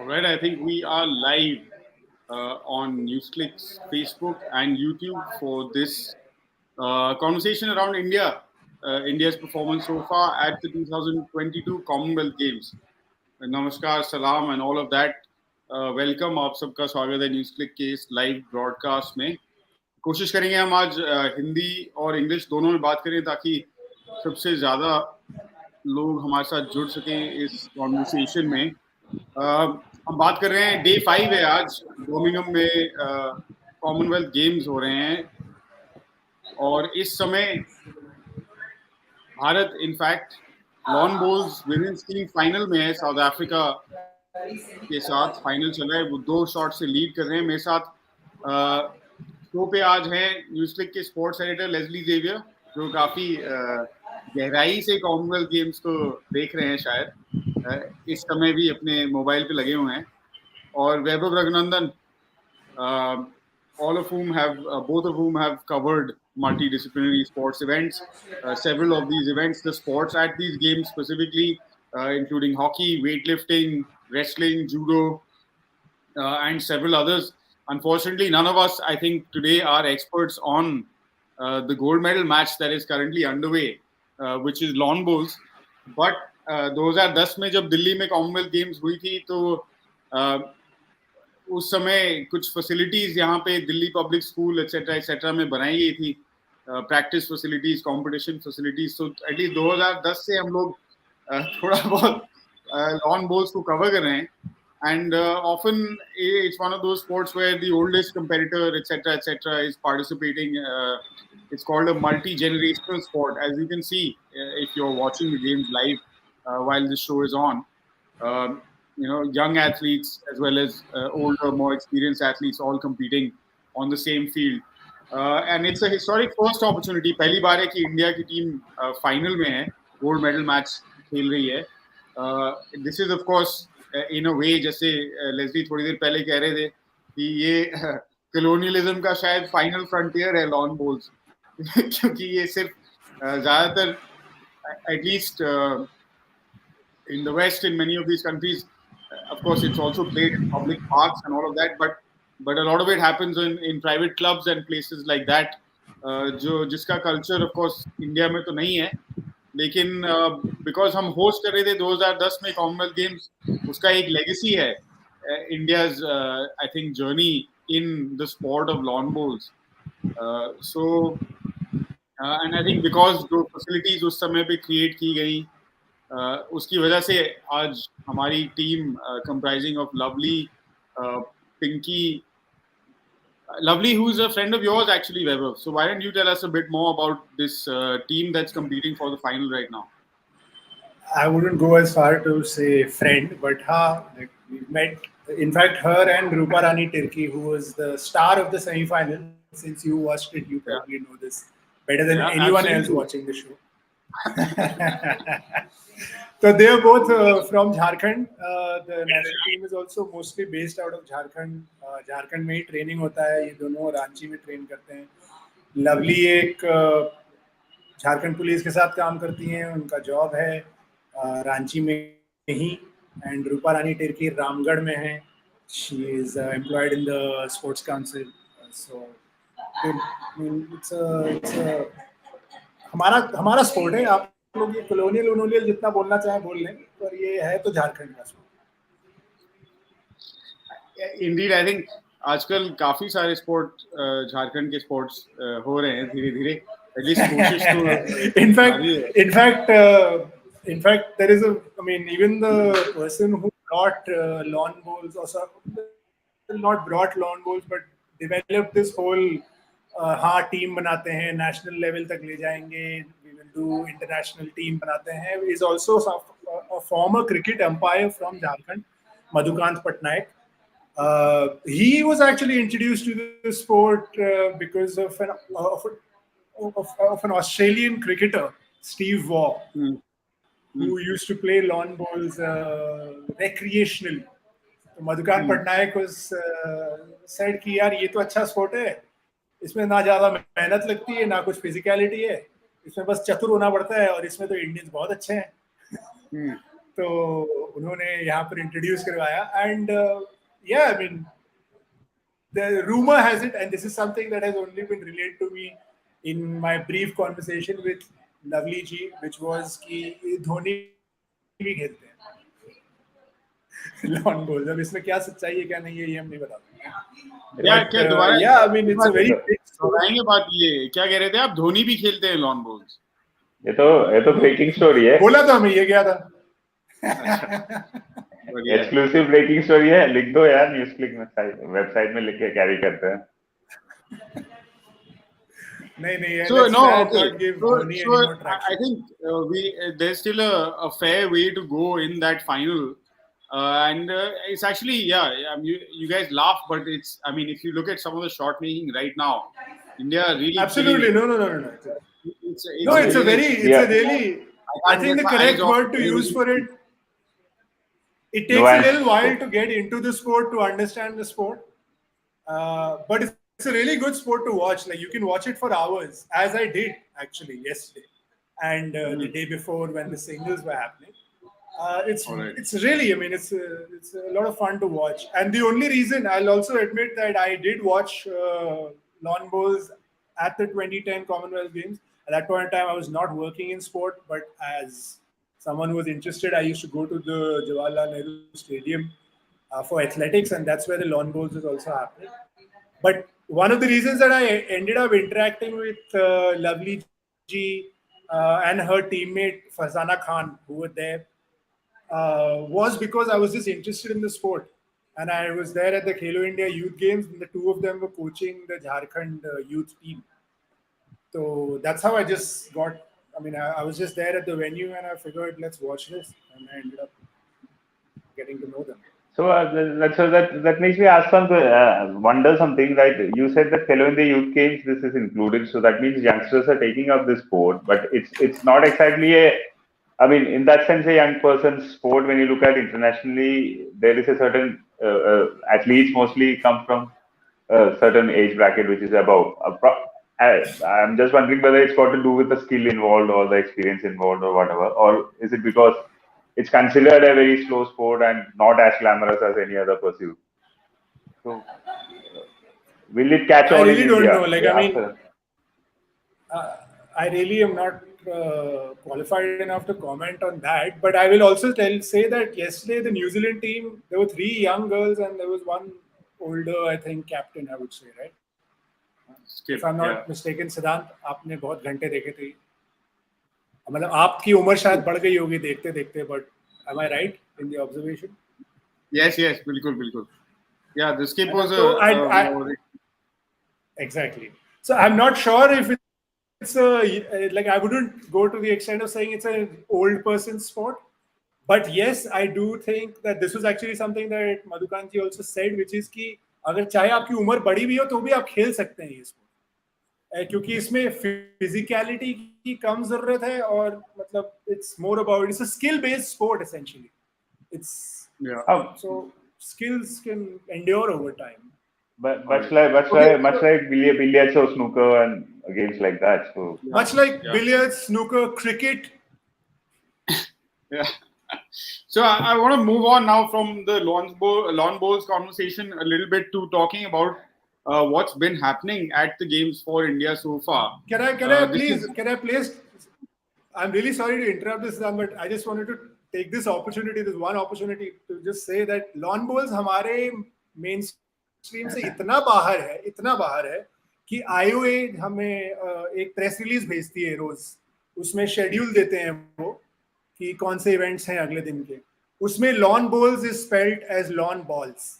Alright, I think we are live on NewsClick's Facebook and YouTube for this conversation around India's performance so far at the 2022 Commonwealth Games. Namaskar, salam and all of that. Welcome, आप सबका स्वागत है NewsClick के इस live broadcast में. कोशिश करेंगे हम आज हिंदी और इंग्लिश दोनों में बात करें ताकि सबसे ज़्यादा लोग हमारे साथ जुड़ सकें इस कॉन्वर्सेशन में. हम बात कर रहे हैं, डे 5 है आज. बर्मिंघम में कॉमनवेल्थ गेम्स हो रहे हैं और इस समय Bharat in fact lawn balls women's team final में है. साउथ अफ्रीका के साथ फाइनल चल रहा है. वो 2 शॉट से लीड कर रहे हैं. मेरे साथ शो पे आज है न्यूज़क्लिक के स्पोर्ट्स एडिटर लेस्ली ज़ेवियर, जो काफी गहराई से कॉमनवेल्थ गेम्स को देख रहे हैं शायद. इस समय भी अपने मोबाइल पे लगे हुए हैं. और वैभव Raghunandan, all of whom have both of whom have covered multidisciplinary sports events. Several of these events, the sports at these games specifically, including hockey, weightlifting, wrestling, judo, and several others. Unfortunately, none of us, I think, today are experts on the gold medal match that is currently underway, which is lawn bowls. But 2010 में जब दिल्ली में Commonwealth games हुई थी तो उस समय कुछ facilities यहाँ पे दिल्ली पब्लिक स्कूल एक्सेट्रा में बनाई गई थी, प्रैक्टिस फैसिलिटीज, कंपटीशन फैसिलिटीज. तो एटलीस्ट 2010 से हम लोग थोड़ा बहुत लॉन बॉल्स को कवर कर रहे हैं. And often it's one of those sports where the oldest competitor, etc., is participating. It's called a multi-generational sport, as you can see if you're watching the games live while this show is on. Young athletes as well as older, more experienced athletes all competing on the same field. And it's a historic first opportunity. पहली बार है कि India की team final में है, gold medal match खेल रही है. This is of course in a way, जैसे लेस्ली थोड़ी देर पहले कह रहे थे कि ये कॉलोनियलिज्म का शायद फाइनल फ्रंटियर है लॉन बॉल्स. क्योंकि ये सिर्फ ज़्यादातर at least in the West, in many of these countries, of course, it's also played in public parks and all of that, but a lot of it happens in private clubs and places like that, जिसका culture, of course, India में तो नहीं है. लेकिन because हम host कर रहे थे 2010 में कॉमनवेल्थ गेम्स, उसका एक legacy है India's I think journey in the sport of lawn bowls. And I think because जो facilities उस समय पे create की गई, उसकी वजह से आज हमारी team comprising of Lovely, who is a friend of yours actually, Vaibhav. So why don't you tell us a bit more about this team that's competing for the final right now? I wouldn't go as far to say friend, but we met. In fact, her and Rupa Rani Tirki, who was the star of the semi-final. Since you watched it, you probably know this better than anyone else watching the show. So they are both from Jharkhand. The national team is also mostly based out of Jharkhand. Jharkhand में ही training होता है. ये दोनों रांची में train करते हैं. Lovely एक Jharkhand police के साथ काम करती हैं. उनका जॉब है रांची में ही. एंड रूपा रानी टिर्की रामगढ़ में है. She is employed in the sports council. So it's a हमारा स्पोर्ट है. आप लोग ये कॉलोनियल जितना बोलना चाहे बोल लें, पर ये है तो झारखंड का स्पोर्ट. Indeed, I think आजकल काफी सारे स्पोर्ट झारखंड के स्पोर्ट्स हो रहे हैं धीरे-धीरे. At least कोशिश तो in fact there is even the person who brought lawn bowls, or not brought lawn bowls, but developed this whole team बनाते हैं, नेशनल लेवल तक ले जाएंगे, we will do international team बनाते हैं, is also a former cricket umpire from Jharkhand, Madhukant Patnaik. He was actually introduced to the sport because of an Australian cricketer, Steve Waugh, who used to play lawn bowls recreationally. So Madhukant Patnaik was said कि यार ये तो अच्छा sport है, इसमें ना ज़्यादा मेहनत लगती है, ना कुछ फिजिकलिटी है, इसमें बस चतुर होना पड़ता है, और इसमें तो इंडियंस बहुत अच्छे हैं. तो उन्होंने यहाँ पर इंट्रोड्यूस करवाया and yeah, I mean the rumor has it, and this is something that has only been relayed to me in my brief conversation with Lovely ji, which was कि धोनी भी खेलते हैं लॉन बॉल. अब इसमें क्या सच्चाई है क्या नहीं है ये हम नहीं बता सकते. क्या दोबारा yeah, I mean it's a very दोहराएंगे बात. ये क्या कह रहे थे आप? धोनी भी खेलते हैं लॉन बॉल्स? ये तो ब्रेकिंग स्टोरी है. बोला तो हमें ये गया था. एक्सक्लूसिव ब्रेकिंग स्टोरी है. लिख दो यार न्यूज़क्लिक में, वेबसाइट में लिख के कैरी करते हैं. नहीं. So no, okay. So I think there's still a fair way to go in that final, and it's actually you guys laugh, but it's, I mean, if you look at some of the shot making right now, India really absolutely no. It's a really I think the correct word to use for it. It takes a little while to get into the sport, to understand the sport, but it's a really good sport to watch. Like you can watch it for hours, as I did actually yesterday and the day before when the singles were happening. It's really, I mean, it's a lot of fun to watch. And the only reason, I'll also admit that I did watch lawn bowls at the 2010 Commonwealth Games. At that point in time, I was not working in sport, but as someone who was interested, I used to go to the Jawaharlal Nehru Stadium for athletics, and that's where the lawn bowls was also happening. But one of the reasons that I ended up interacting with Lovely ji and her teammate Fazana Khan, who were there, was because I was just interested in the sport. And I was there at the Khelo India Youth Games, and the two of them were coaching the Jharkhand youth team. So that's how I just got, I mean, I was just there at the venue and I figured, let's watch this. And I ended up getting to know them. So that makes me ask wonder something. Right? You said that Khelo India Youth Games, this is included. So that means youngsters are taking up this sport, but it's not exactly I mean, in that sense, a young person's sport. When you look at internationally, there is a certain athletes mostly come from a certain age bracket, which is above. I'm just wondering whether it's got to do with the skill involved or the experience involved or whatever, or is it because it's considered a very slow sport and not as glamorous as any other pursuit? So, will it catch on? I really don't know. Like, I mean, I really am not qualified enough to comment on that. But I will also say that yesterday the New Zealand team, there were 3 young girls and there was one older, I think, captain, I would say, right? If I'm not mistaken, Siddhanth, आपने बहुत घंटे देखे थे. मतलब आपकी उम्र शायद बढ़ गई होगी देखते देखते, but am I right in the observation? Yes, बिल्कुल. Yeah, the skip was exactly. So I'm not sure if it's like I wouldn't go to the extent of saying it's an old person's sport, but yes, I do think that this was actually something that Madhukant ji also said, which is कि अगर चाहे आपकी उम्र बड़ी भी हो तो भी आप खेल सकते हैं ये स्पोर्ट, क्योंकि इसमें फिजिकलिटी की कम जरूरत है और मतलब it's more about, it's a skill based sport essentially. It's so skills can endure over time. But much like billiards or snooker and games like that. So much like billiards, snooker, cricket. Yeah. So I want to move on now from the lawn bowls conversation a little bit to talking about what's been happening at the games for India so far. Can I please? I'm really sorry to interrupt this, but I just wanted to take this opportunity, this one opportunity, to just say that lawn bowls हमारे mainstream से इतना बाहर है कि IOA हमें एक press release भेजती है रोज, उसमें शेड्यूल देते हैं वो कि कौन से इवेंट्स हैं अगले दिन के, उसमें lawn balls is spelled as lawn balls.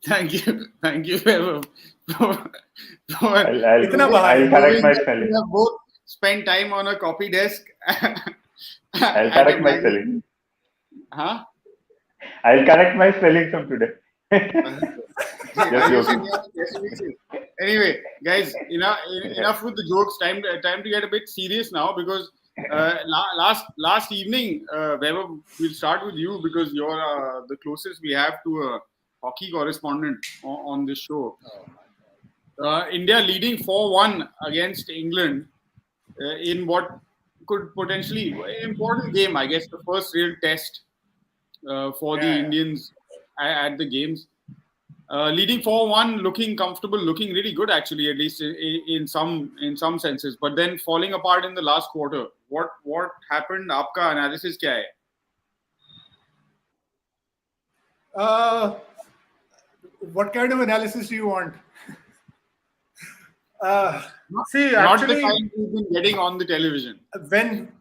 Thank you. I'll correct my spelling. We have both spent time on a copy desk. I'll correct my spelling. Huh? I'll correct my spelling from today. Anyway, guys, enough with the jokes. Time to get a bit serious now, because last evening, Vaibhav, we'll start with you because you're the closest we have to a hockey correspondent on this show. India leading 4-1 against England in what could potentially important game, I guess, the first real test for the Indians at the games. Leading 4-1, looking comfortable, looking really good actually, at least in some senses. But then falling apart in the last quarter. What happened? Aapka analysis kya hai? What kind of analysis do you want? See, not actually, the kind you've been getting on the television. When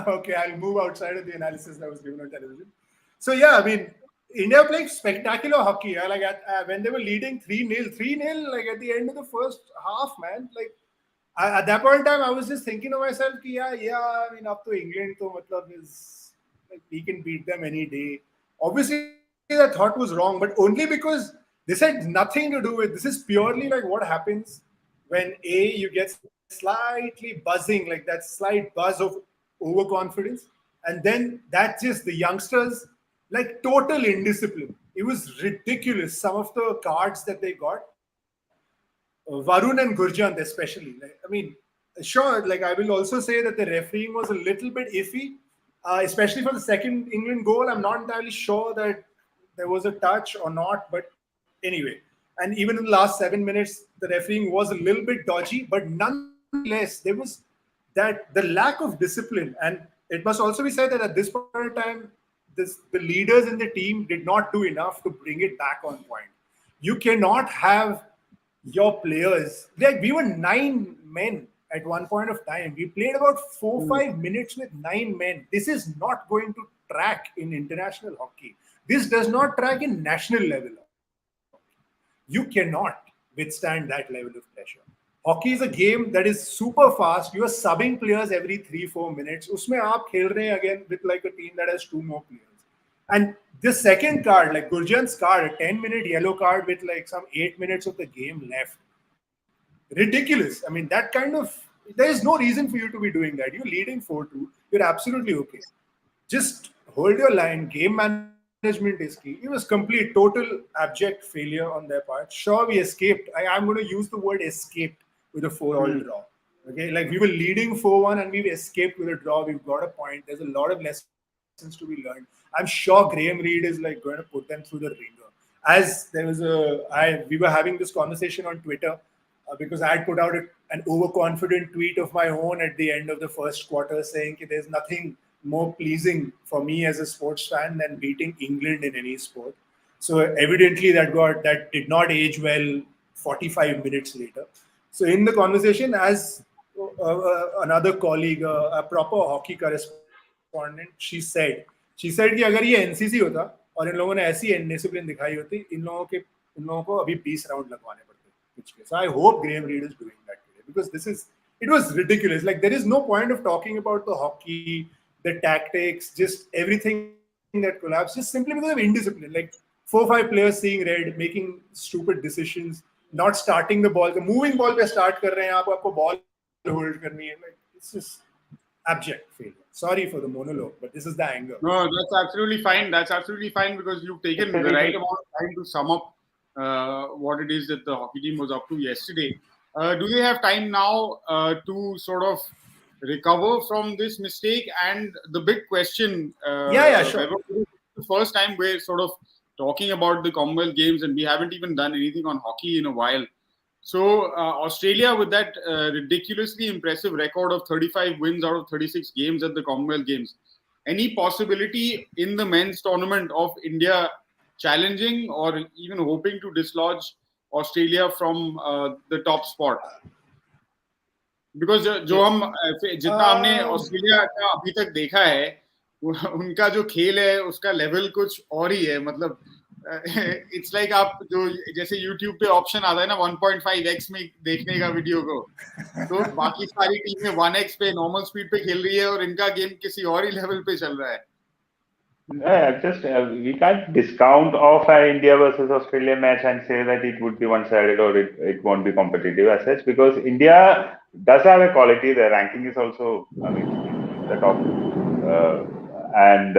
okay, I'll move outside of the analysis that was given on television. So yeah, I mean, India playing spectacular hockey. Like when they were leading 3-0, like at the end of the first half, man. Like at that point in time, I was just thinking to myself, yeah, I mean, up to England, to matlab is like we can beat them any day. Obviously, that thought was wrong, but only because this had nothing to do with. This is purely like what happens when you get slightly buzzing, like that slight buzz of overconfidence, and then that's just the youngsters, like total indiscipline. It was ridiculous. Some of the cards that they got, Varun and Gurjant especially. Like, I mean, sure, like I will also say that the refereeing was a little bit iffy, especially for the second England goal. I'm not entirely sure that there was a touch or not, but anyway. And even in the last 7 minutes, the refereeing was a little bit dodgy, but nonetheless, there was that the lack of discipline. And it must also be said that at this point in time, the leaders in the team did not do enough to bring it back on point. You cannot have your players, like we were 9 men at one point of time. We played about 4-5 minutes with 9 men. This is not going to track in international hockey. This does not track in national level. You cannot withstand that level of pressure. Hockey is a game that is super fast. You are subbing players every 3-4 minutes. Usme aap khel rahe hain again with like a team that has 2 more players. And the second card, like Gurjant's card, a 10-minute yellow card with like some 8 minutes of the game left. Ridiculous. I mean, that kind of, there is no reason for you to be doing that. You're leading 4-2. You're absolutely okay. Just hold your line. Game management is key. It was complete, total, abject failure on their part. Sure, we escaped. I'm going to use the word escaped with a 4-all draw. Okay, like we were leading 4-1 and we escaped with a draw. We've got a point. There's a lot of lessons to be learned. I'm sure Graham Reed is like going to put them through the ringer. As there was we were having this conversation on Twitter because I had put out an overconfident tweet of my own at the end of the first quarter saying that there's nothing more pleasing for me as a sports fan than beating England in any sport. So evidently that did not age well 45 minutes later. So in the conversation, as another colleague, a proper hockey correspondent, she said कि अगर ये NCC होता और इन लोगों ने ऐसी discipline दिखाई होती, इन लोगों को अभी 20 राउंड लगवाने पड़ते पिच के. So I hope Graham Reed is doing that today because it was ridiculous. Like there is no point of talking about the hockey, the tactics, just everything that collapsed just simply because of indiscipline. Like 4-5 players seeing red, making stupid decisions, not starting the ball. The moving ball पे start कर रहे हैं आप, आपको ball hold करनी है. Like it's just abject failure. Sorry for the monologue, but this is the anger. No, that's absolutely fine. That's absolutely fine because you've taken the right amount of time to sum up what it is that the hockey team was up to yesterday. Do they have time now to sort of recover from this mistake? And the big question, sure. The first time we're sort of talking about the Commonwealth Games and we haven't even done anything on hockey in a while. So Australia with that ridiculously impressive record of 35 wins out of 36 games at the Commonwealth Games. Any possibility in the men's tournament of India challenging or even hoping to dislodge Australia from the top spot? Because जो हम जितना हमने Australia का अभी तक देखा है उनका जो खेल है उसका लेवल कुछ और ही है. मतलब इट्स लाइक आप जो जैसे YouTube पे ऑप्शन आता है ना 1.5x में देखने का वीडियो को, तो बाकी सारी टीमें 1x पे नॉर्मल स्पीड पे खेल रही है और इनका गेम किसी और ही लेवल पे चल रहा है. Just we can't discount off an India versus Australia match and say that it would be one-sided or it won't be competitive as such because India does have a quality. Their ranking is also, I mean, the top, and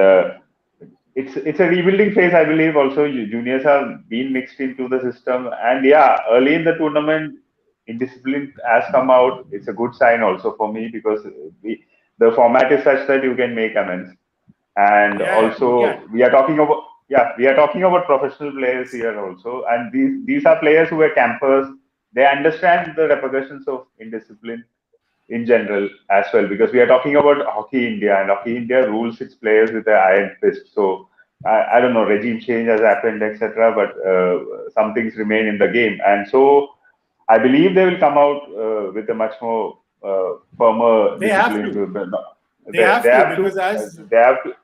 it's a rebuilding phase, I believe. Also, juniors have been mixed into the system, and yeah, early in the tournament, indiscipline has come out, it's a good sign also for me, because the format is such that you can make amends. And also we are talking about professional players here also, and these are players who are campers. They understand the repercussions of indiscipline in general as well, because we are talking about Hockey India, and Hockey India rules its players with an iron fist. So I don't know, regime change has happened, etc., but some things remain in the game, and so I believe they will come out with a much more firmer discipline. They have to, because they have to.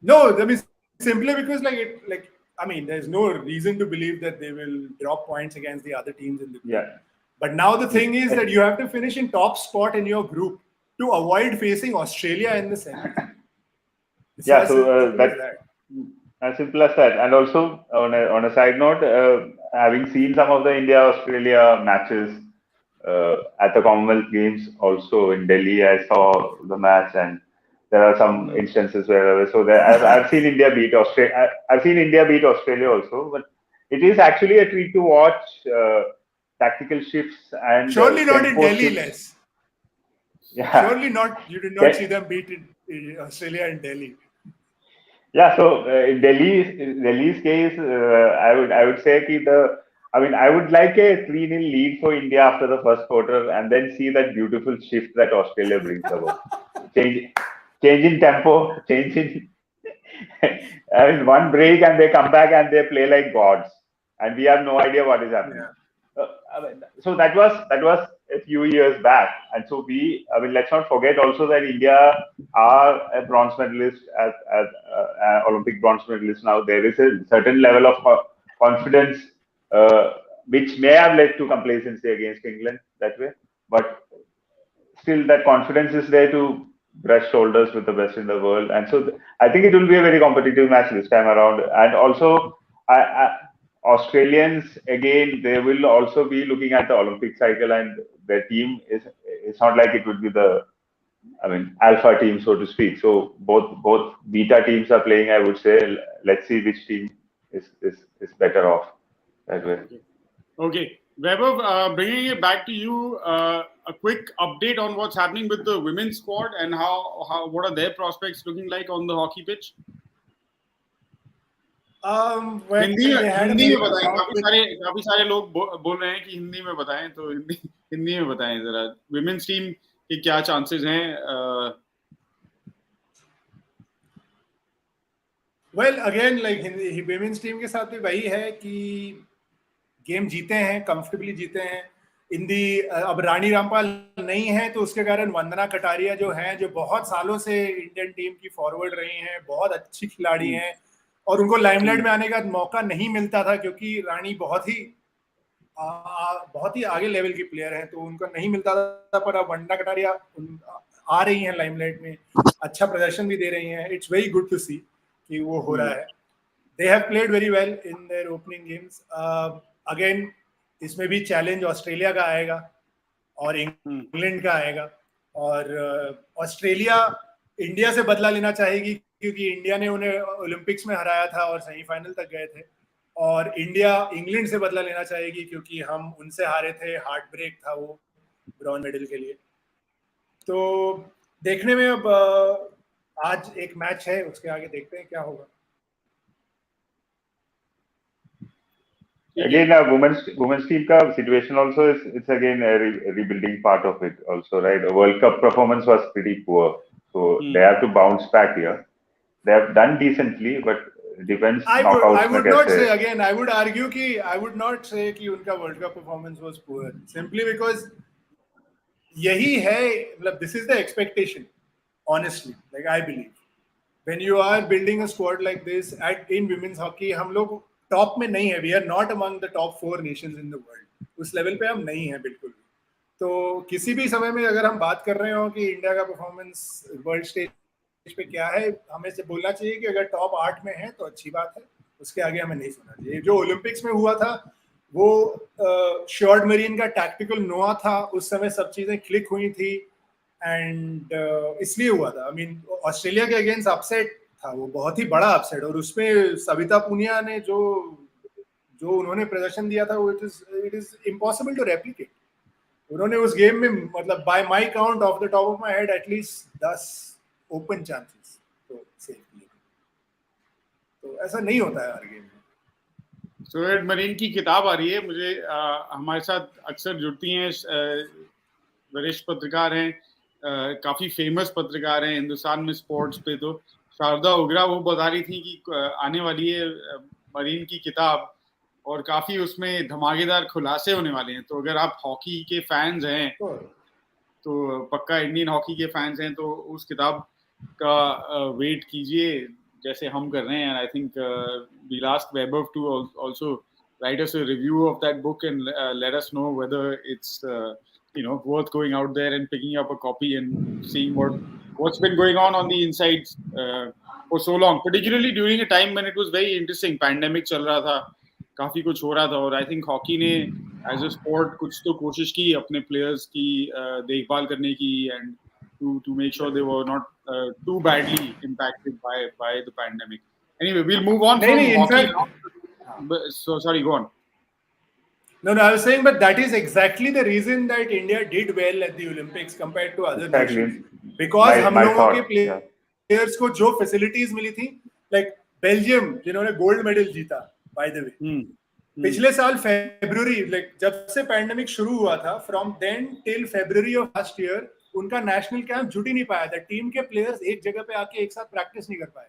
No, I mean, simply because there's no reason to believe that they will drop points against the other teams in the group. Yeah. But now the thing is that you have to finish in top spot in your group to avoid facing Australia in the semis. Yeah, so as simple as that. And also on a side note, having seen some of the India-Australia matches at the Commonwealth Games, also in Delhi, I saw the match, and there are some instances where I've seen India beat Australia. I've seen India beat Australia also, but it is actually a treat to watch tactical shifts and surely not in Delhi, Les. Yeah. Surely not. You did not see them beat in Australia in Delhi. Yeah, so in Delhi's case, I would say I would like a 3-0 lead for India after the first quarter, and then see that beautiful shift that Australia brings about. Change in tempo, one break, and they come back and they play like gods, and we have no idea what is happening. So that was a few years back, and so let's not forget also that India are a bronze medalist at Olympic bronze medalist now. There is a certain level of confidence which may have led to complacency against England that way, but still that confidence is there to brush shoulders with the best in the world, and so I think it will be a very competitive match this time around. And also, Australians, again, they will also be looking at the Olympic cycle, and their team it's not like it would be the alpha team, so to speak. So both beta teams are playing, I would say. Let's see which team is better off that way. Okay. Vaibhav, bringing it back to you, a quick update on what's happening with the women's squad and what are their prospects looking like on the hockey pitch? Hindi में बताएं, काफी सारे लोग बोल रहे हैं कि हिंदी में बताएं, तो हिंदी में बताएं जरा विमेन्स टीम के क्या चांसेस हैं. वेल अगेन विमेन्स टीम के साथ भी वही है कि गेम जीते हैं, कंफर्टेबली जीते हैं. अब रानी रामपाल नहीं है, तो उसके कारण वंदना कटारिया जो हैं, जो बहुत सालों से इंडियन टीम की फॉरवर्ड रही हैं, बहुत अच्छी खिलाड़ी हैं, और उनको लाइमलाइट में आने का मौका नहीं मिलता था क्योंकि रानी बहुत ही आगे लेवल की प्लेयर हैं, तो उनको नहीं मिलता था. पर अब वंदना कटारिया आ रही हैं लाइमलाइट में, अच्छा प्रदर्शन भी दे रही हैं. इट्स वेरी गुड टू सी कि वो हो रहा है. They have played very well in their opening games. Again इसमें भी चैलेंज ऑस्ट्रेलिया का आएगा और इंग्लैंड का आएगा, और ऑस्ट्रेलिया इंडिया से बदला लेना चाहेगी क्योंकि इंडिया ने उन्हें ओलंपिक्स में हराया था और सेमीफाइनल तक गए थे, और इंडिया इंग्लैंड से बदला लेना चाहेगी क्योंकि हम उनसे हारे थे. हार्ट ब्रेक था वो ब्रॉन्ज मेडल के लिए. तो देखने में अब आज एक मैच है, उसके आगे देखते हैं क्या होगा. Again, women's team ka situation also it's again a rebuilding part of it also, right? The World Cup performance was pretty poor, so they have to bounce back here. They have done decently, but depends. I would not say, again, I would argue I would not say कि उनका World Cup performance was poor, simply because यही है, this is the expectation, honestly. I believe when you are building a squad like this in women's hockey, हम लोग top में नहीं है. We are not among the top 4 nations in the world. उस level पे हम नहीं हैं बिल्कुल भी. तो किसी भी समय में अगर हम बात कर रहे हो कि इंडिया का परफॉर्मेंस वर्ल्ड स्टेज पे क्या है, हमें से बोलना चाहिए कि अगर टॉप 8 में है तो अच्छी बात है, उसके आगे हमें नहीं सुनना चाहिए. जो ओलंपिक्स में हुआ था वो शॉर्ट मरीन का टैक्टिकल नोआ था, उस समय सब चीजें क्लिक हुई थी, एंड इसलिए हुआ था. ऑस्ट्रेलिया के अगेंस्ट अपसेट था, वो बहुत ही बड़ा अपसेट, और उसमें सविता पुनिया ने जो उन्होंने प्रदर्शन दिया था, वो it is impossible to replicate. उन्होंने उस गेम में मतलब by my count of the top of my head at least 10 open chances तो सेव किए। तो ऐसा नहीं होता है हर गेम में। सोएड मरीन की किताब आ रही है, मुझे हमारे साथ अक्सर जुड़ती हैं, वरिष्ठ पत्रकार हैं, काफी फेमस पत्रकार हैं हिंदुस्तान में स्पोर्ट्स पे। तो शारदा उग्रा वो बता रही थी कि आने वाली है मरीन की किताब, और काफी उसमें धमाकेदार खुलासे होने वाले हैं। तो अगर आप हॉकी के फैंस हैं, तो पक्का इंडियन हॉकी के फैंस हैं, तो उस किताब का वेट कीजिए जैसे हम कर रहे हैं। I think we ask Vaibhav to also write us a review of that book and let us know whether it's worth going out there and picking up a copy and seeing what's been going on the insides for so long, particularly during a time when it was very interesting. Pandemic चल रहा था, काफी कुछ हो रहा था, और I think hockey ने एज अ स्पोर्ट कुछ तो कोशिश की अपने प्लेयर्स की देखभाल करने की, and to make sure they were not too badly impacted by the pandemic. Anyway, we'll move on from hockey now. So sorry, go on. No, I was saying, but that is exactly the reason that India did well at the Olympics compared to other nations. Because हम लोगों के players को जो facilities मिली थी, like Belgium जिन्होंने gold medal जीता, by the way. पिछले साल February, like जब से pandemic शुरू हुआ था, from then till February of last year, उनका national camp जुट ही नहीं पाया था। टीम के players एक जगह पे आके एक साथ practice नहीं कर पाए।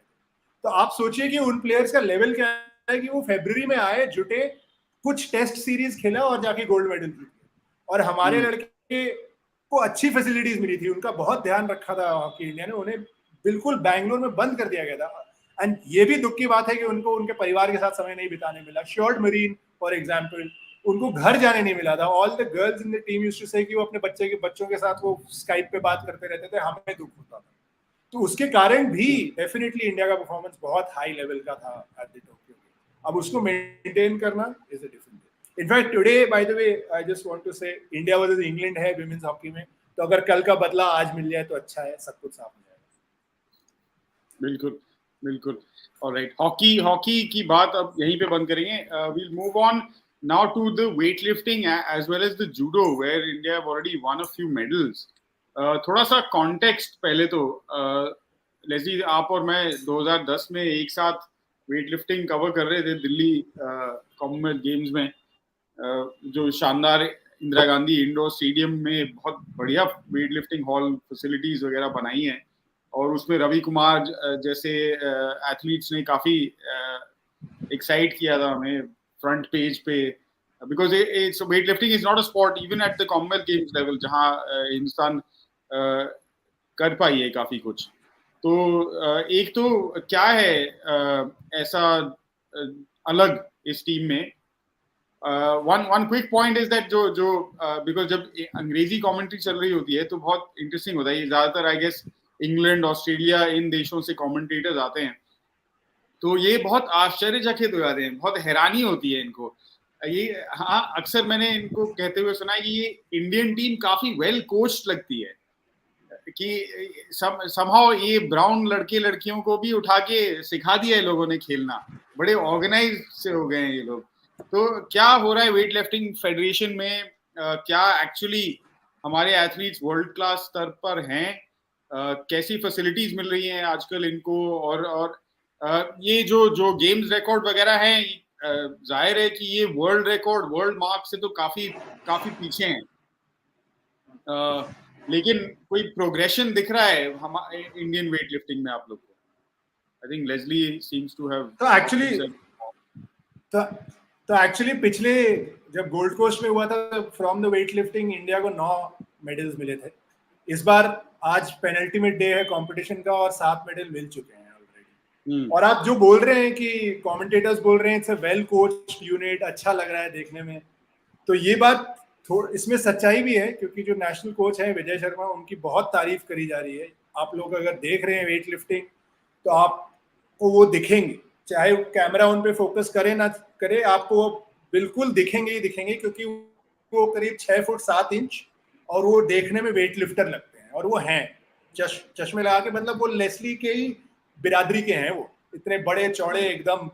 तो आप सोचिए कि उन players का level क्या है कि वो February में आए, जुटे, कुछ टेस्ट सीरीज खेला और जाके गोल्ड मेडल जीत गया। और हमारे लड़के को अच्छी फैसिलिटीज मिली थी, उनका बहुत ध्यान रखा था हॉकी इंडिया ने, उन्हें बिल्कुल बैंगलोर में बंद कर दिया गया था। एंड ये भी दुख की बात है कि उनको उनके परिवार के साथ समय नहीं बिताने मिला। शॉर्ट मरीन फॉर एग्जांपल, उनको घर जाने नहीं मिला था। All the girls in the team used to say कि वो अपने बच्चों के साथ वो स्काइप पे बात करते रहते थे, हमें दुख होता था। तो उसके कारण भी डेफिनेटली इंडिया का परफॉर्मेंस बहुत हाई लेवल का था एट द टोक्यो। अब उसको मेंटेन करना is a different thing. In fact today by the way I just want to say India versus England है विमेंस हॉकी में, तो अगर कल का बदला आज मिल जाए तो अच्छा है, सब कुछ साफ हो जाएगा। बिल्कुल बिल्कुल। ऑलराइट, हॉकी की बात अब यहीं पे बंद करेंगे। We will move on now to the weight lifting as well as the judo, where India have already won a few medals. थोड़ा सा कॉन्टेक्स्ट पहले तो, लेस्ली आप और मैं 2010 में एक साथ वेट लिफ्टिंग कवर कर रहे थे दिल्ली कॉमनवेल्थ गेम्स में, जो शानदार इंदिरा गांधी इंडोर स्टेडियम में बहुत बढ़िया वेट लिफ्टिंग हॉल फैसिलिटीज वगैरह बनाई हैं, और उसमें रवि कुमार जैसे एथलीट्स ने काफी एक्साइट किया था हमें फ्रंट पेज पे, because its weight lifting is not a sport even at the Commonwealth games level, जहां हिंदुस्तान कर पाई है काफी कुछ। तो एक तो क्या है ऐसा अलग इस टीम में? one quick point is that जो because जब अंग्रेजी कमेंट्री चल रही होती है तो बहुत इंटरेस्टिंग होता है। ये ज्यादातर आई गेस इंग्लैंड, ऑस्ट्रेलिया, इन देशों से कमेंटेटर्स आते हैं, तो ये बहुत आश्चर्यचकित हो जाते हैं, बहुत हैरानी होती है इनको। ये हाँ, अक्सर मैंने इनको कहते हुए सुना है कि ये इंडियन टीम काफी वेल कोच्ड लगती है, कि समहाउ ये ब्राउन लड़के लड़कियों को भी उठा के सिखा दिया है लोगों ने खेलना, बड़े ऑर्गेनाइज से हो गए हैं ये लोग। तो क्या हो रहा है वेट लिफ्टिंग फेडरेशन में? क्या एक्चुअली हमारे एथलीट्स वर्ल्ड क्लास स्तर पर हैं? कैसी फैसिलिटीज मिल रही हैं आजकल इनको? और ये जो गेम्स रिकॉर्ड वगैरह हैं, जाहिर है कि ये वर्ल्ड रिकॉर्ड, वर्ल्ड मार्क से तो काफी पीछे हैं, लेकिन कोई प्रोग्रेशन दिख रहा है हमारे इंडियन वेट लिफ्टिंग में आप लोग को? I think Leslie seems to have तो एक्चुअली पिछले जब गोल्ड कोस्ट में हुआ था from the weight lifting India को 9 मेडल्स मिले थे। इस बार आज पेनल्टीमेट डे है कंपटीशन का और 7 मेडल मिल चुके हैं ऑलरेडी। और आप जो बोल रहे हैं कि कमेंटेटर्स बोल रहे हैं it's a well coached unit, अच्छा लग रहा है देखने में, तो ये बात इसमें सच्चाई भी है, क्योंकि जो नेशनल कोच है विजय शर्मा, उनकी बहुत तारीफ करी जा रही है। आप लोग अगर देख रहे हैं वेट लिफ्टिंग तो आपको वो दिखेंगे, चाहे कैमरा उन पे फोकस करे ना करे, आपको वो बिल्कुल दिखेंगे ही दिखेंगे, क्योंकि वो करीब 6 फुट 7 इंच और वो देखने में वेट लिफ्टर लगते हैं, और वो हैं चश्मे लगा के, मतलब वो लेस्ली के ही बिरादरी के हैं, वो इतने बड़े चौड़े एकदम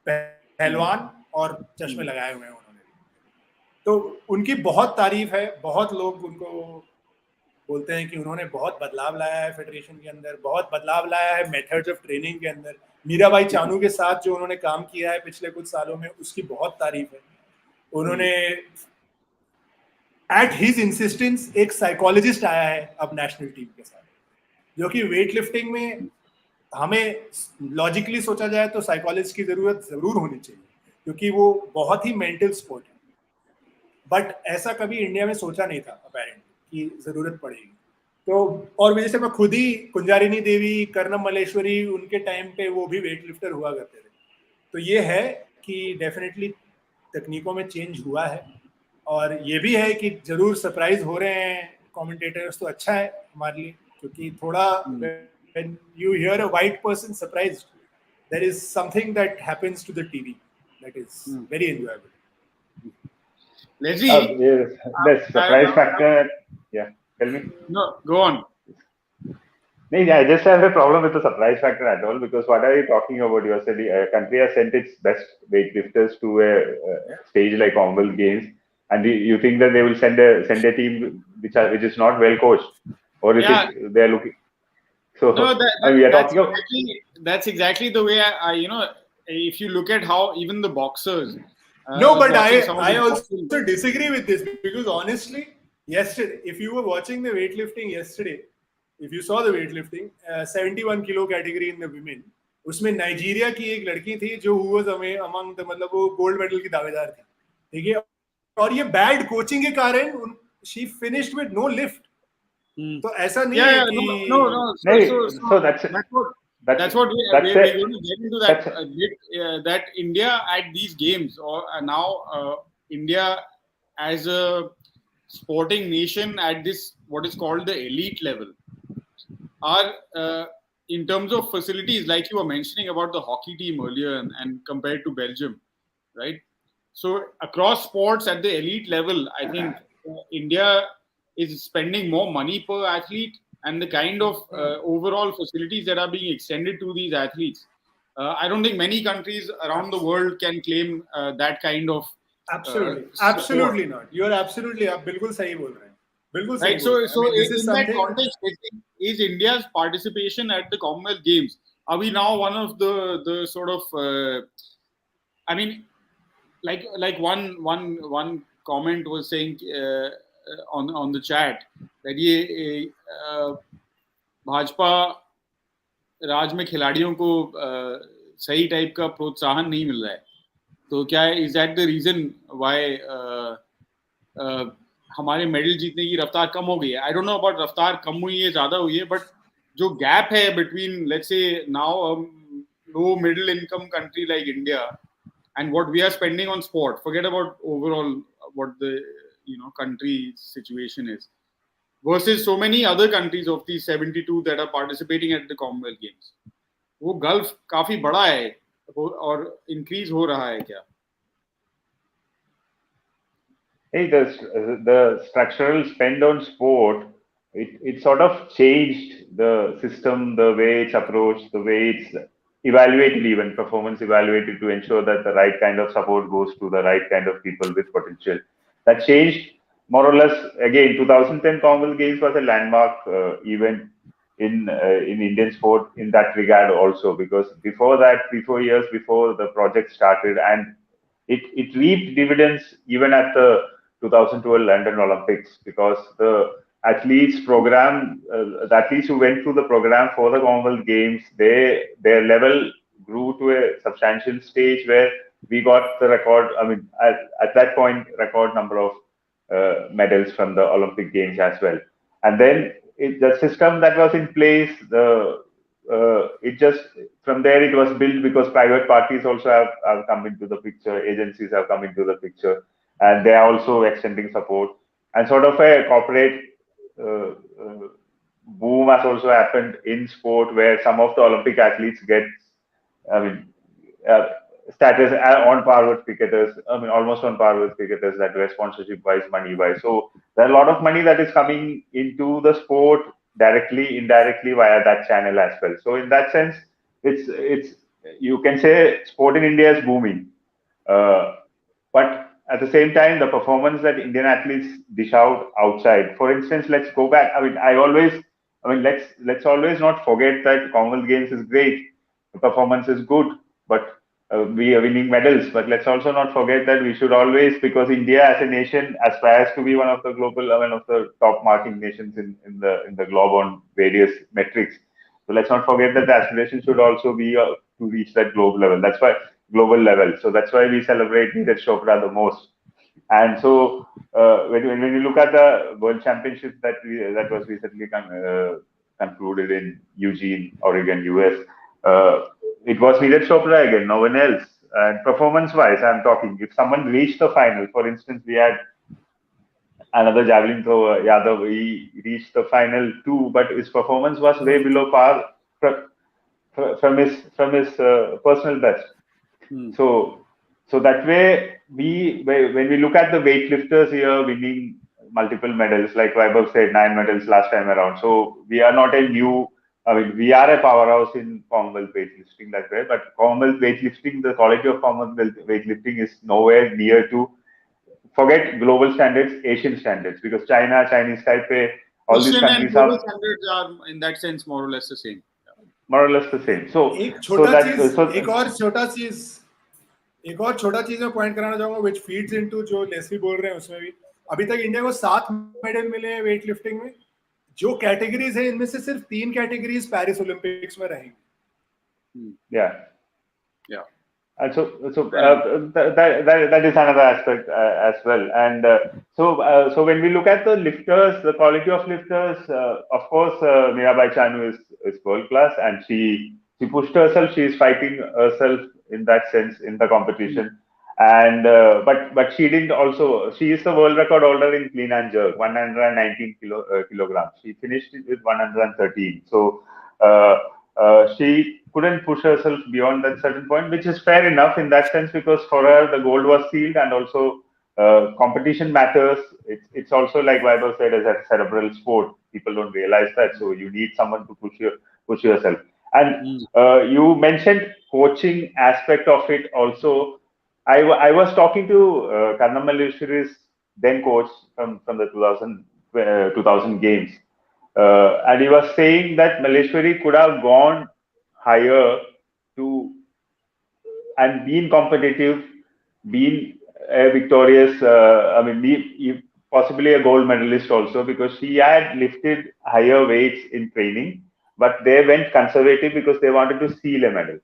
पहलवान और चश्मे लगाए हुए हैं उन्होंने। तो उनकी बहुत तारीफ है, बहुत लोग उनको बोलते हैं कि उन्होंने बहुत बदलाव लाया है फेडरेशन के अंदर, बहुत बदलाव लाया है मेथड्स ऑफ ट्रेनिंग के अंदर। मीराबाई चानू के साथ जो उन्होंने काम किया है पिछले कुछ सालों में, उसकी बहुत तारीफ है। उन्होंने एट हिज इंसिस्टेंस एक साइकोलॉजिस्ट आया है अब नेशनल टीम के साथ, जो कि वेट लिफ्टिंग में हमें लॉजिकली सोचा जाए तो साइकोलॉजिस्ट की जरूरत जरूर होनी चाहिए, क्योंकि वो बहुत ही मेंटल स्पोर्ट है। बट ऐसा कभी इंडिया में सोचा नहीं था अपेरेंटली कि जरूरत पड़ेगी। तो और वजह से मैं खुद ही, कुंजारिनी देवी, कर्णम मल्लेश्वरी, उनके टाइम पे वो भी वेट लिफ्टर हुआ करते थे। तो ये है कि डेफिनेटली तकनीकों में चेंज हुआ है, और ये भी है कि जरूर सरप्राइज हो रहे हैं कमेंटेटर्स, तो अच्छा है हमारे लिए, क्योंकि थोड़ा when you hear a white person surprised, there is something that happens to the TV that is very enjoyable. Leslie, the surprise factor. Yeah, tell me. No, go on. No, I just have a problem with the surprise factor at all, because what are you talking about? You said a country has sent its best weightlifters to a stage like Commonwealth Games, and you think that they will send a team which is not well coached, or is it they are looking? So no, we are talking about. That's exactly the way I you know, if you look at how even the boxers. No, but I also disagree with this, because honestly, yesterday, if you were watching the weightlifting yesterday, if you saw the weightlifting, 71 kilo category in the women, उसमें Nigeria की एक लड़की थी जो who was among the, मतलब वो gold medal की दावेदार थी, ठीक है, और ये बैड कोचिंग के कारण she finished with no lift. तो ऐसा नहीं है कि no, that's what we're going to get into that India at these games, or now India as a sporting nation at this what is called the elite level are in terms of facilities, like you were mentioning about the hockey team earlier and compared to Belgium, right? So across sports at the elite level, I think India is spending more money per athlete, and the kind of overall facilities that are being extended to these athletes. I don't think many countries around the world can claim that kind of. Absolutely not. You are absolutely, आप बिल्कुल सही बोल रहे हैं. बिल्कुल सही. Right. So in that context, is India's participation at the Commonwealth Games, are we now one of the sort of? I mean, like one comment was saying on the chat that ये भाजपा राज में खिलाड़ियों को सही type का प्रोत्साहन नहीं मिल रहा है, तो क्या is that the reason why हमारे मेडल जीतने की रफ्तार कम हो गई है? आई डोंट नो अबाउट रफ्तार कम हुई है ज्यादा हुई है, बट जो गैप है between let's say now low middle income country like India and what we are spending on sport, forget about overall what the country situation is, versus so many other countries of these 72 that are participating at the Commonwealth Games. वो gulf काफी बड़ा है और increase हो रहा है क्या? Hey, the structural spend on sport, it sort of changed the system, the way it's approached, the way it's evaluated, even performance evaluated, to ensure that the right kind of support goes to the right kind of people with potential. That changed more or less. Again, 2010 Commonwealth Games was a landmark event in Indian sport in that regard also, because before that, 3-4 years before the project started, and it reaped dividends even at the 2012 London Olympics, because the athletes program, the athletes who went through the program for the Commonwealth Games, their level grew to a substantial stage where we got the record. I mean, at that point, record number of medals from the Olympic Games as well. And then the system that was in place, it just from there it was built, because private parties also have come into the picture, agencies have come into the picture, and they are also extending support, and sort of a corporate boom has also happened in sport, where some of the Olympic athletes get, I mean, status on par with cricketers. I mean, almost on par with cricketers, that way, sponsorship-wise, money-wise. So there are a lot of money that is coming into the sport directly, indirectly via that channel as well. So in that sense, it's you can say sport in India is booming, but at the same time, the performance that Indian athletes dish out outside. For instance, let's go back. Let's always not forget that Commonwealth Games is great, the performance is good, but we are winning medals. But let's also not forget that we should always, because India as a nation aspires to be one of the global, one of the top marking nations in the globe on various metrics. So let's not forget that the aspiration should also be to reach that global level. Global level. So that's why we celebrate Neeraj Chopra the most. And so when you look at the World Championship that was recently concluded in Eugene, Oregon, US, it was Neeraj Chopra again, no one else. And performance-wise, I'm talking. If someone reached the final, for instance, we had another javelin thrower, Yadav, he reached the final too, but his performance was way below par from his personal best. So that way, when we look at the weightlifters here winning multiple medals, like Vaibhav said, 9 medals last time around. So we are not we are a powerhouse in Commonwealth weightlifting that way, but Commonwealth weightlifting, the quality of Commonwealth weightlifting is nowhere near to, forget global standards, Asian standards, because China, Chinese Taipei, all these countries global standards are in that sense more or less the same. More or less the same. So एक और छोटा चीज मैं point कराना चाहूंगा which feeds into जो Leslie बोल रहे हैं उसमें भी अभी तक इंडिया को 7 मेडल मिले हैं वेट लिफ्टिंग में. जो कैटेगरीज है इनमें से सिर्फ 3 कैटेगरीज पेरिस ओलंपिक्स में रहेंगी. And so that is another aspect as well. And so when we look at the lifters, the quality of lifters, of course, Mirabai Chanu is world class, and she pushed herself. She is fighting herself in that sense in the competition. And but she didn't also. She is the world record holder in clean and jerk, 119 kilograms. She finished it with 113. So she couldn't push herself beyond that certain point, which is fair enough in that sense, because for her the gold was sealed, and also competition matters. It's also, like Vaibhav said, as a cerebral sport. People don't realize that, so you need someone to push yourself. And you mentioned coaching aspect of it also. I was talking to Karnam Malleshwari's then coach from the 2000 games, and he was saying that Malleshwari could have gone higher to and been competitive, been victorious. Possibly a gold medalist also, because she had lifted higher weights in training, but they went conservative because they wanted to seal a medal.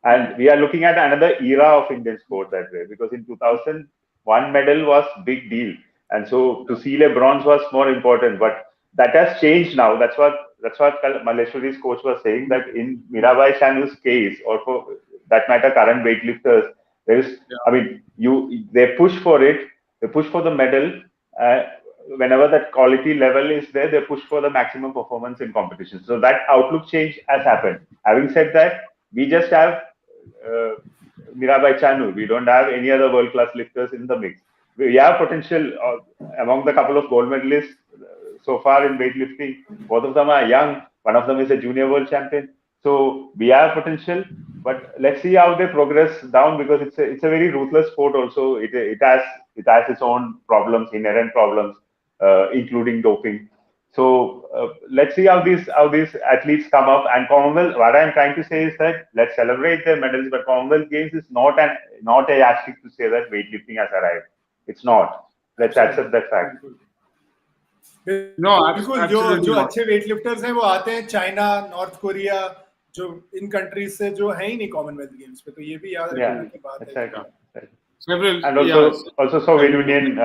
And we are looking at another era of Indian sport that way, because in 2000, one medal was big deal, and so to seal a bronze was more important. But that has changed now. That's what Malleshwari's coach was saying, that in Mirabai Chanu's case, or for that matter, current weightlifters, there is, they push for it. They push for the medal. Whenever that quality level is there, they push for the maximum performance in competition. So that outlook change has happened. Having said that, we just have Mirabai Chanu. We don't have any other world-class lifters in the mix. We have potential among the couple of gold medalists so far in weightlifting. Both of them are young. One of them is a junior world champion. So we have potential, but let's see how they progress down, because it's a very ruthless sport. Also, it has its own problems, inherent problems, including doping. So let's see how these athletes come up. And Commonwealth, what I'm trying to say is that let's celebrate their medals, but Commonwealth Games is not a yardstick to say that weightlifting has arrived. It's not. Let's accept that fact. No, बिल्कुल जो अच्छे weightlifters हैं वो आते हैं China, north Korea, जो इन countries से जो है ही नहीं कॉमनवेल्थ गेम्स पे, तो ये भी याद रखने की बात है. Several, and also Soviet Union.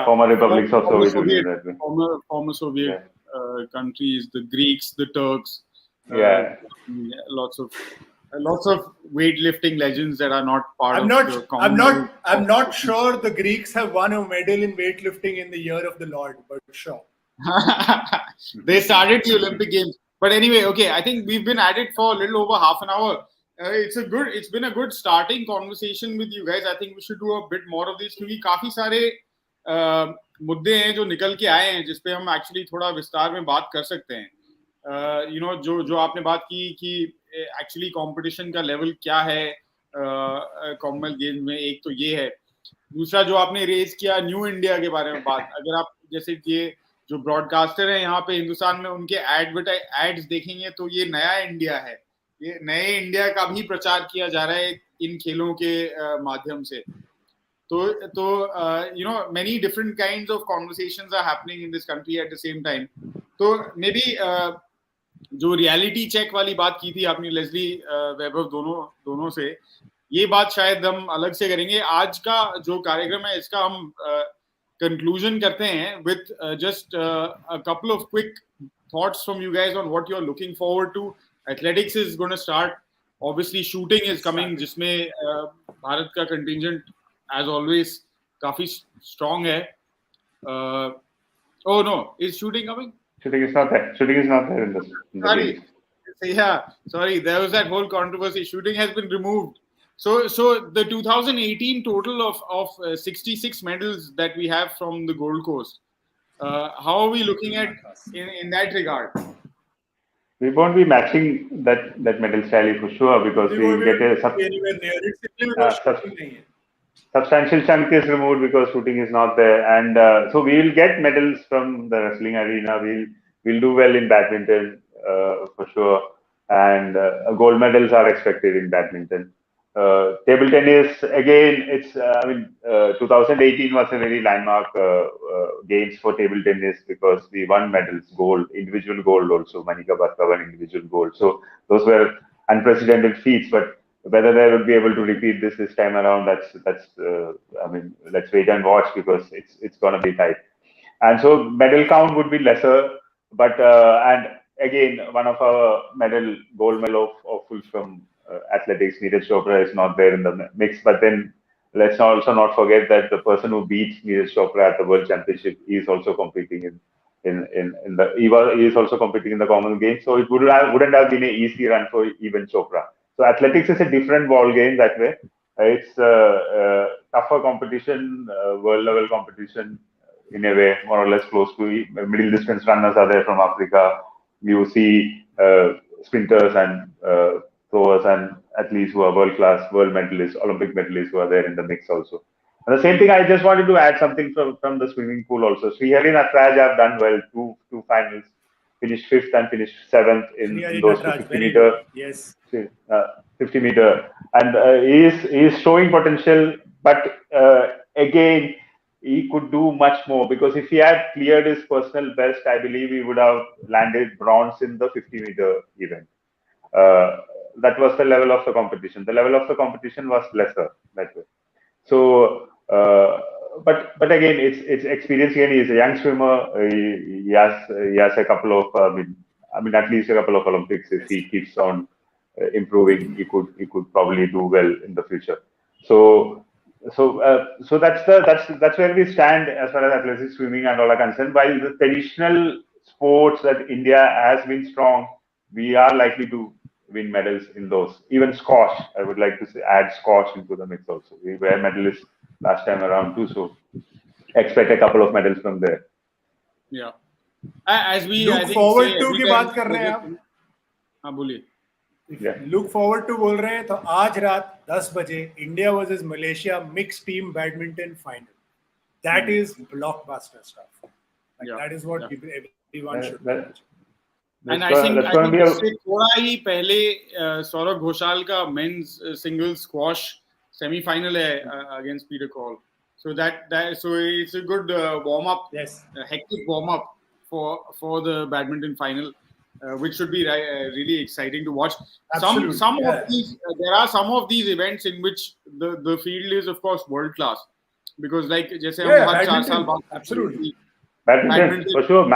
Former republics of Soviet Union. Former Soviet countries, the Greeks, the Turks. Lots of weightlifting legends that are not part of the Commonwealth. I'm not sure the Greeks have won a medal in weightlifting in the year of the Lord, but sure. They started the Olympic Games. But anyway, okay, I think we've been at it for a little over half an hour. It's been a good starting conversation with you guys. I think we should do a bit more of this, क्योंकि काफी सारे मुद्दे हैं जो निकल के आए हैं, जिसपे हम एक्चुअली थोड़ा विस्तार में बात कर सकते हैं. जो आपने बात की कि एक्चुअली कंपटीशन का लेवल क्या है, कॉमनवेल्थ गेम्स में, एक तो ये है। दूसरा जो आपने रेज किया न्यू इंडिया के बारे में बात, अगर आप जैसे ये जो ब्रॉडकास्टर है यहाँ पे हिंदुस्तान में, उनके एड्स देखेंगे तो ये नया इंडिया है, ये नए इंडिया का भी प्रचार किया जा रहा है इन खेलों के माध्यम से। तो you know many different kinds of conversations are happening in this country at the same time. तो मे बी जो रियलिटी चेक वाली बात की थी आपने लेस्ली वैभव दोनों से, ये बात शायद हम अलग से करेंगे। आज का जो कार्यक्रम है इसका हम कंक्लूजन करते हैं with just a couple of quick thoughts from you guys on what you're looking forward to. Athletics is going to start. Obviously, shooting is coming, जिसमें भारत का contingent, as always, काफी strong है. Oh no, is shooting coming? Shooting is not there. Shooting is not there in this. Sorry. Yeah, sorry. There was that whole controversy. Shooting has been removed. So the 2018 total of 66 medals that we have from the Gold Coast. How are we looking at in that regard? We won't be matching that medal tally for sure, because we will get a substantial chunk is removed because shooting is not there, and so we will get medals from the wrestling arena. We'll do well in badminton for sure, and gold medals are expected in badminton. Table tennis, again, it's 2018 was a very landmark games for table tennis, because we won medals, gold, individual gold also. Manika Bhatta won individual gold. So those were unprecedented feats, but whether they would be able to repeat this time around, that's let's wait and watch, because it's going to be tight. And so medal count would be lesser, but and again, one of our gold medal of full from athletics, Neeraj Chopra, is not there in the mix. But then let's also not forget that the person who beat Neeraj Chopra at the World Championship is also competing he is also competing in the Commonwealth Games. So it wouldn't have been an easy run for even Chopra. So athletics is a different ball game that way. It's tougher competition, world level competition in a way, more or less close to middle distance runners are there from Africa. You see sprinters and throwers and athletes who are world class, world medalists, Olympic medalists who are there in the mix also. And the same thing, I just wanted to add something from the swimming pool also. Srihari Natraj have done well, two finals, finished 5th and finished 7th in those 50 meter. Yes. 50 meter, and he is showing potential, but again, he could do much more, because if he had cleared his personal best, I believe he would have landed bronze in the 50 meter event. That was the level of the competition. The level of the competition was lesser that way. So, but again, it's experience. Again, he's a young swimmer. He has a couple of at least a couple of Olympics. If he keeps on improving, he could probably do well in the future. So that's where we stand as far as athletics, swimming, and all are concerned. While the traditional sports that India has been strong, we are likely to win medals in those. Even squash, I would like to add squash into the mix also. We were medalists last time around too, so expect a couple of medals from there. Yeah. As we look forward to की बात कर रहे हैं आप. हाँ बोलिए. Look forward to बोल रहे हैं तो आज रात 10 बजे India versus Malaysia mixed team badminton final. That is blockbuster stuff. That is what everyone should watch. And I think इससे थोड़ा ही पहले सौरभ घोषाल का men's singles squash semi-final है against Peter Call. So so it's a good warm up, hectic warm up for the badminton final, which should be really exciting to watch. Absolutely. Some of these there are some of these events in which the field is of course world class, because like जैसे हम हर 4 साल बाद absolutely badminton for sure.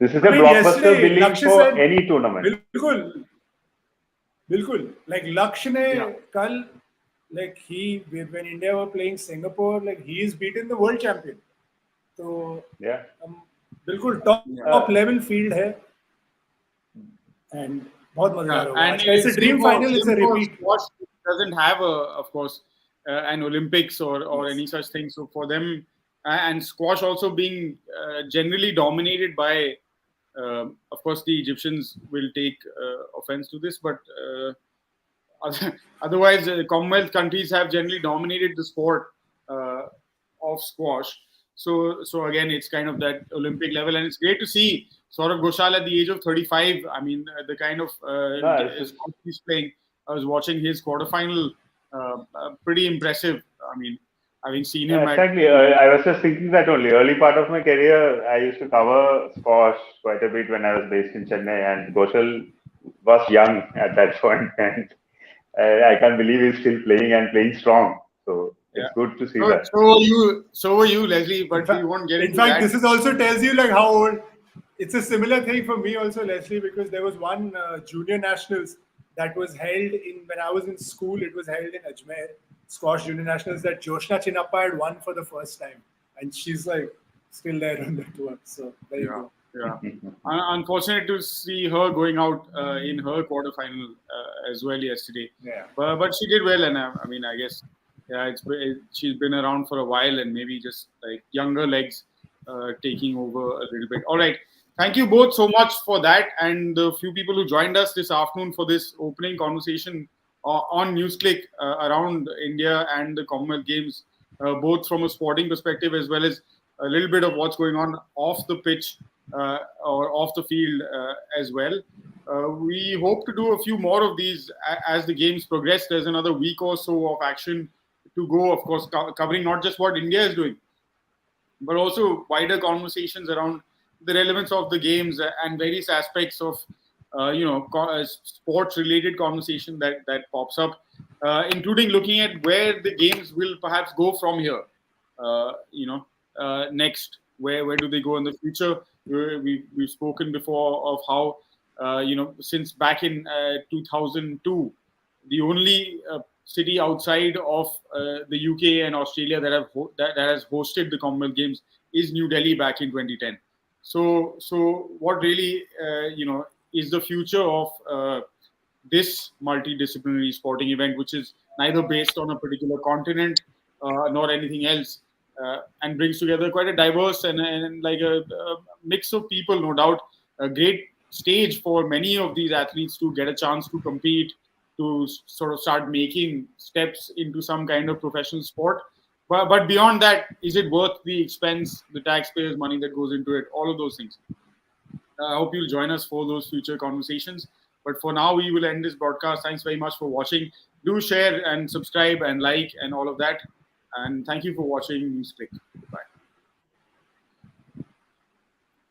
This is a blockbuster billing for any tournament. बिल्कुल. Like Laksh ने कल, like when India were playing Singapore, like he is beaten the world champion. So बिल्कुल top level field है. And बहुत मजेदार होगा. And it's a dream final. It's a repeat. Squash doesn't have of course an Olympics or any such thing. So for them, and squash also being generally dominated by, of course, the Egyptians will take offense to this, but Otherwise, Commonwealth countries have generally dominated the sport of squash. So again, it's kind of that Olympic level, and it's great to see Saurav Ghoshal at the age of 35. I mean, the kind of sport he's playing. I was watching his quarterfinal. Pretty impressive. I mean, having seen him. Exactly. I was just thinking that only. Early part of my career, I used to cover squash quite a bit when I was based in Chennai, and Ghoshal was young at that point, and I can't believe he's still playing and playing strong. So it's good to see that. So were you, Leslie, but we won't get into that. In fact, this is also tells you like how old. It's a similar thing for me also, Leslie, because there was one junior nationals that was held when I was in school. It was held in Ajmer, squash junior nationals, that Joshna Chinnappa had won for the first time, and she's like still there on the tour. So there you go. Yeah. Unfortunate to see her going out in her quarterfinal as well yesterday. Yeah. But she did well, and I mean, I guess she's been around for a while, and maybe just like younger legs taking over a little bit. All right. Thank you both so much for that, and the few people who joined us this afternoon for this opening conversation on NewsClick around India and the Commonwealth Games, both from a sporting perspective as well as a little bit of what's going on off the pitch or off the field as well. We hope to do a few more of these as the games progress. There's another week or so of action to go, of course, covering not just what India is doing, but also wider conversations around the relevance of the games and various aspects of sports-related conversation that pops up, including looking at where the games will perhaps go from here. Next, where do they go in the future? We've spoken before of how since back in 2002, the only city outside of the UK and Australia that has hosted the Commonwealth Games is New Delhi back in 2010. So what really is the future of this multidisciplinary sporting event, which is neither based on a particular continent nor anything else, and brings together quite a diverse and like a mix of people, no doubt. A great stage for many of these athletes to get a chance to compete, to sort of start making steps into some kind of professional sport. But beyond that, is it worth the expense, the taxpayers' money that goes into it? All of those things. I hope you'll join us for those future conversations. But for now, we will end this broadcast. Thanks very much for watching. Do share and subscribe and like and all of that. And thank you for watching NewsClick. Goodbye.